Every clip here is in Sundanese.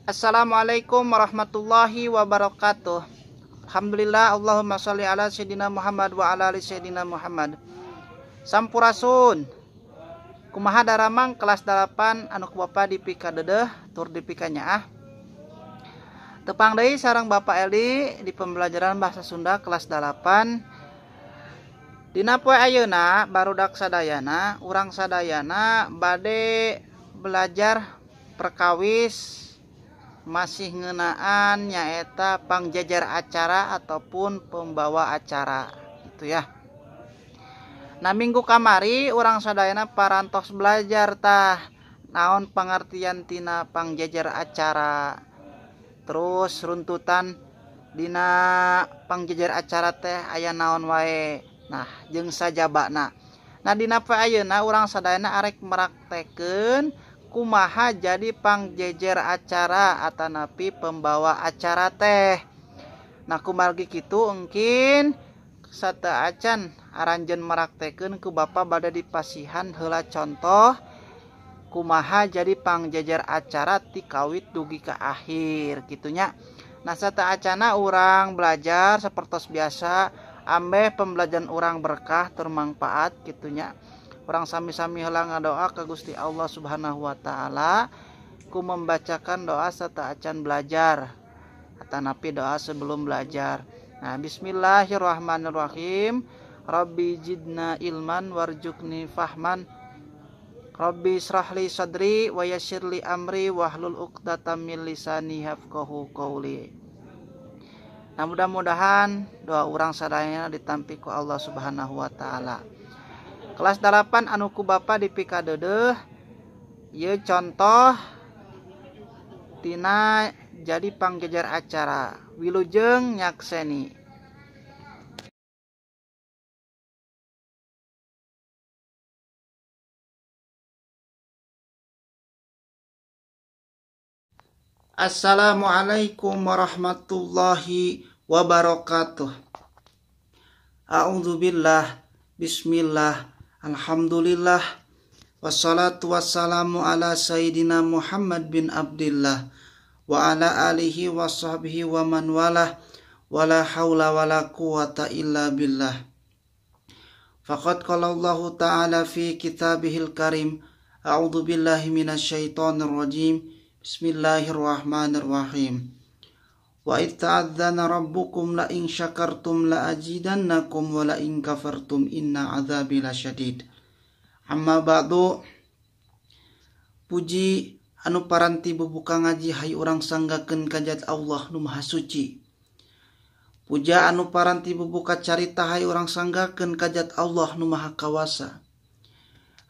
Assalamualaikum warahmatullahi wabarakatuh. Alhamdulillah, Allahumma sholli ala sayyidina Muhammad wa ala ali sayyidina Muhammad. Sampurasun. Kumaha daramang kelas 8 anu ku Bapa dipika dedeh tur dipikanya tepang deui sareng Bapak Eldi di pembelajaran bahasa Sunda kelas 8. Dina poe ayeuna barudak sadayana urang sadayana bade belajar perkawis masih ngeunaan nyaeta pangjajar acara ataupun pembawa acara gitu ya. Nah minggu kamari urang sadayana parantos belajar tah naon pengertian tina pangjajar acara. Terus runtutan dina pangjajar acara teh aya naon wae. Nah jeung sajabana. Nah dina poe ayeuna urang sadayana arek meraktekeun kumaha jadi pangjejer acara atanapi pembawa acara teh. Nah kumargi kitu engkin sateuacan aranjeun meraktekeun ku Bapa bade dipasihan heula contoh kumaha jadi pangjejer acara ti kawit dugi ka akhir gitunya. Nah sateuacana urang belajar sapertos biasa ambeh pembelajaran urang berkah termanfaat gitunya. Urang sami-sami heula ngadoa ka Gusti Allah Subhanahu wa taala ku membacakan doa sateuacan belajar atanapi doa sebelum belajar. Nah bismillahirrahmanirrahim. Rabbi jidna ilman warjukni fahman. Rabbi israhli sadri wa yassirli amri wahlul 'uqdatam min lisani yafqahu qawli. Nah mudah-mudahan doa urang sadayana ditampi ku Allah Subhanahu wa taala. Kelas 8 anu ku Bapa dipika dedeh ieu contoh tina jadi pangjejer acara. Wilujeng nyakseni. Assalamualaikum warahmatullahi wabarakatuh. A'udzubillah, bismillah, alhamdulillah, wassalatu wassalamu ala sayyidina Muhammad bin Abdillah wa ala alihi wa sahbihi wa man walah wala hawla wala quwata illa billah. Faqad qala Allahu ta'ala fi kitabihil karim, a'udzu billahi minasyaitonir rajim. Bismillahirrahmanirrahim. Wa idh ta'adzana rabbukum la in syakartum la azidannakum wa la in kafartum inna adzabi lasyadid. Amma ba'du. Puji anu paranti bubuka ngaji hay urang sanggakeun kajat Allah nu Maha Suci. Puja anu paranti bubuka carita hay urang sanggakeun kajat Allah nu Maha Kawasa.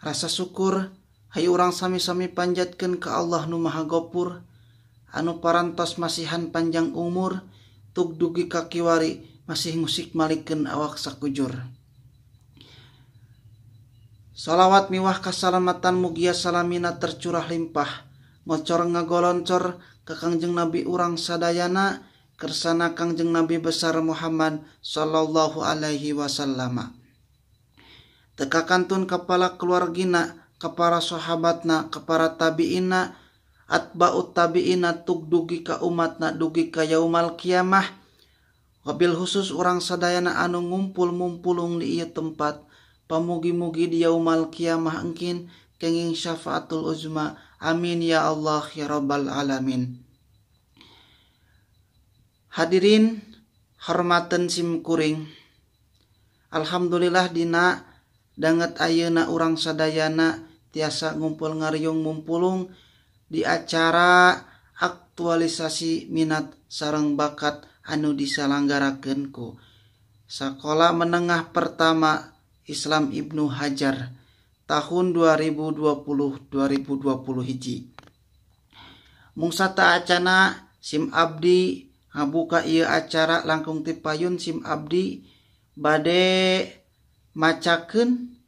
Rasa syukur hay urang sami-sami panjatkeun ka Allah nu Maha Gopur anu parantos masihan panjang umur tug dugi ka kiwari masih ngusik malikeun awak sakujur. Salawat miwah kasalamatan mugia salamina tercurah limpah ngocor ngagoloncor ka Kangjeng Nabi urang sadayana kersana Kangjeng Nabi besar Muhammad sallallahu alaihi wasallam. Teka kantun kepala keluargina, kepara sahabatna, kepara tabi'ina, atba'ut tabi'ina tug dugi ka umatna dugi ka yaumal kiamah. Wabil khusus urang sadayana anu ngumpul-mumpulung di ieu tempat pamugi-mugi di yaumal kiamah engkin kenging syafaatul uzma. Amin ya Allah ya rabbal alamin. Hadirin hormaten simkuring. Alhamdulillah dina danget ayeuna urang sadayana tiasa ngumpul ngariung mumpulung di acara aktualisasi minat sareng bakat anu disalanggarakeun ku Sakola Menengah Pertama Islam Ibnu Hajar tahun 2020 hiji. Mungsa taacana sim abdi ngabuka ieu acara langkung ti payun sim abdi bade macakeun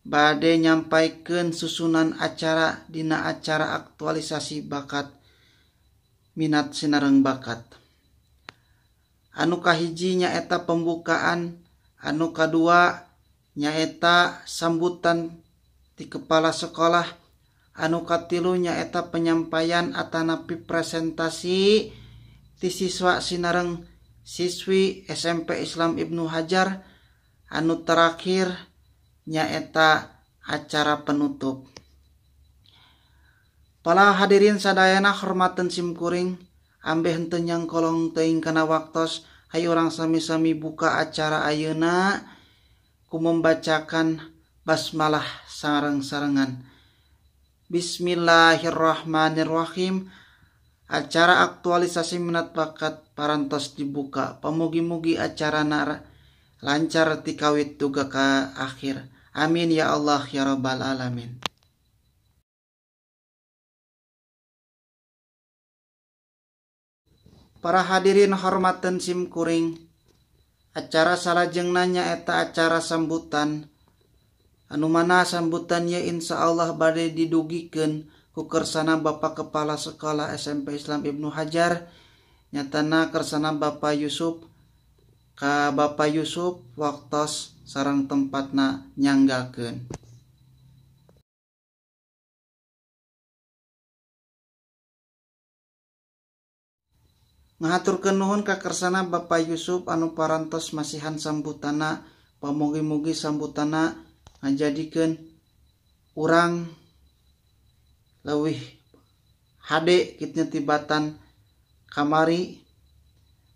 bade nyampaikeun susunan acara dina acara aktualisasi bakat minat sinareng bakat. Anu kahiji nyaeta pembukaan, anu kadua nyaeta sambutan ti kepala sekolah, anu katilu nyaeta penyampaian atanapi presentasi ti siswa sinareng siswi SMP Islam Ibnu Hajar. Anu terakhir nyaeta acara penutup. Para hadirin sadayana hormaten simkuring, ambeh henteu nyangkolong teuing kana waktos, hayu urang sami-sami buka acara ayeuna ku membacakan basmalah sareng-sarengan. Bismillahirrahmanirrahim. Acara aktualisasi minat bakat parantos dibuka. Pamugi-mugi acarana lancar ti kawit duga ka akhir. Amin ya Allah ya rabbal alamin. Para hadirin hormaten simkuring, acara salajengna nyaeta acara sambutan. Anu mana sambutannya insya Allah bade didugikeun ku kersana Bapak Kepala Sekolah SMP Islam Ibnu Hajar, nyatana kersana Bapak Yusuf. Ka Bapak Yusuf waktos sareng tempatna nyanggakeun. Ngahaturkeun nuhun ka kersana Bapak Yusuf anu parantos masihan sambutana. Pamugi-mugi sambutana ngajadikeun urang leuwih hade kitu tibatan kamari.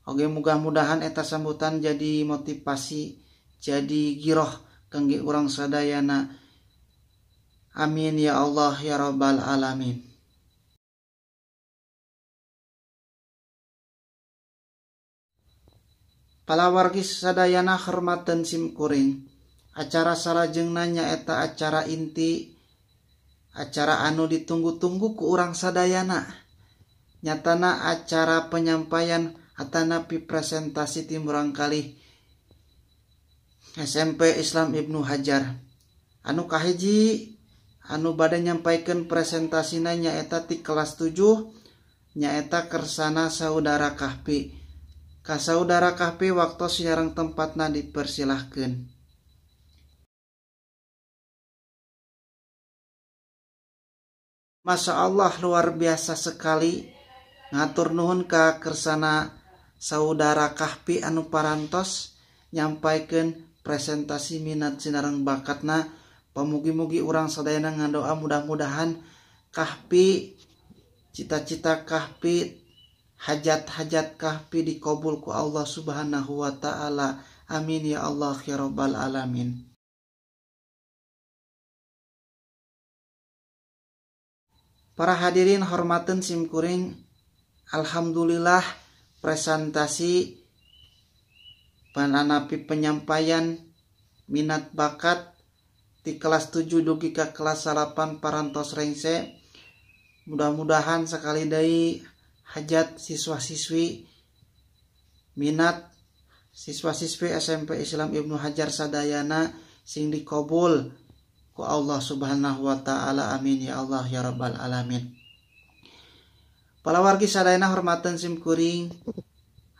Oge mudah-mudahan eta sambutan jadi motivasi, jadi giroh kangge urang sadayana. Amin ya Allah ya rabbal alamin. Palawargi sadayana hormaten simkuring, acara salajengna nyaeta acara inti, acara anu ditunggu-tunggu ku urang sadayana. Nyatana acara penyampaian atanapi presentasi tim urang kalih SMP Islam Ibnu Hajar. Anu kahiji anu bade nyampaikeun presentasina nyaeta ti kelas 7, nyaeta kersana saudara Kahfi. Ka saudara Kahfi waktos nyareng tempatna dipersilahkeun. Masya Allah luar biasa sekali. Ngatur nuhun ka kersana saudara Kahfi anu parantos nyampaikeun presentasi minat sinareng bakatna. Pamugi-mugi urang sadayana ngadoa mudah-mudahan Kahfi, cita-cita Kahfi, hajat-hajat Kahfi dikabul ku Allah Subhanahu wa taala. Amin ya Allah ya rabbal alamin. Para hadirin hormaten simkuring, alhamdulillah presentasi pananapi penyampaian minat bakat di kelas 7 dugi ka kelas 8 parantos rengse. Mudah-mudahan sekali deui hajat siswa-siswi minat siswa-siswi SMP Islam Ibnu Hajar sadayana sing dikabul ku Allah Subhanahu wa taala. Amin ya Allah ya rabbal alamin. Palawargi sadayana hormaten simkuring,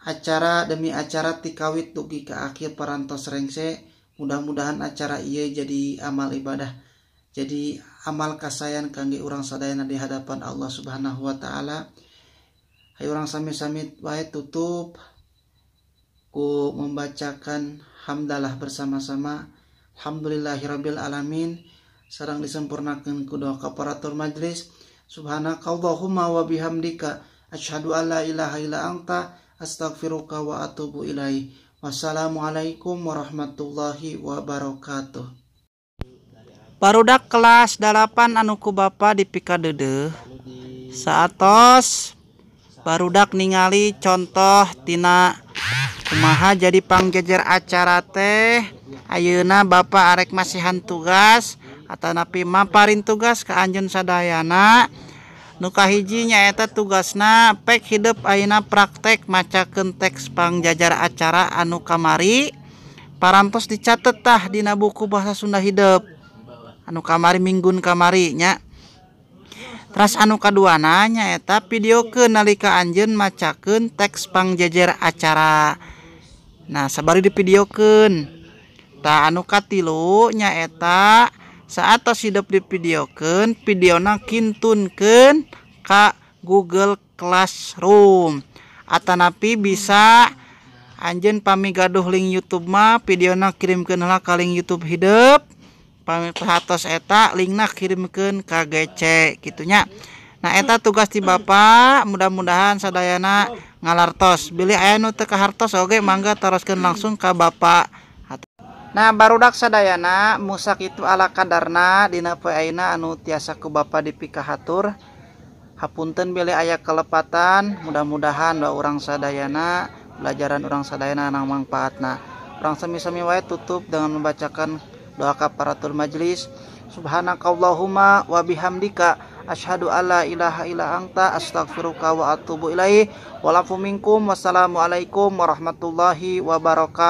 acara demi acara tikawit dugi ka akhir parantos rengse. Mudah-mudahan acara ieu jadi amal ibadah, jadi amal kasayan kangge urang sadayana di hadapan Allah Subhanahu wa taala. Hayu urang sami-sami wae tutup ku membacakan hamdalah bersama-sama. Alhamdulillahirabbil alamin. Sareng disempurnakeun ku doa kaparatur majelis. Subhanakallahumma wa bihamdika asyhadu an la ilaha illa anta astaghfiruka wa atubu ilaik. Wassalamualaikum warahmatullahi wabarakatuh. Barudak kelas 8 anu ku Bapa dipikadeudeuh saatos barudak ningali contoh tina kumaha jadi pangjejer acara teh. Ayeuna Bapa arek masihan tugas atanapi maparin tugas ka anjeun sadayana. Nu kahiji nyaeta tugasna pek hidup ayeuna praktek macakeun teks pangjajar acara anu kamari parantos dicatet tah dina buku bahasa Sunda hidup anu kamari minggun kamari nya. Terus anu kaduana nyaeta videokeun nalika anjeun macakeun teks pangjajar acara. Nah sabari divideokeun. Tah anu katilu nyaeta Saat hidup di videona kintunkeun ka Google Classroom. Atanapi bisa anjeun pami gaduh link YouTube mah videona kirimkeun heula ka link YouTube hidup. Pami pahatos eta linkna kirimkeun ka GC gitunya. Nah eta tugas ti Bapak, mudah-mudahan sadayana ngalartos. Bilih aya nu teu kahartos oge mangga teruskeun langsung ka Bapak. Nah barudak sadayana musak itu ala kadarna dina poe ayeuna anu tiasa ku Bapak dipikahatur. Hapunten bilih aya kelepatan, mudah-mudahan doa urang sadayana belajaran urang sadayana nang mangpaatna. Urang sami-sami wae tutup dengan membacakan doa kafaratul majlis. Subhanakallahumma wa bihamdika asyhadu alla ilaha illa anta astaghfiruka wa atubu ilaih. Walafu minkum wassalamualaikum warahmatullahi wabarakatuh.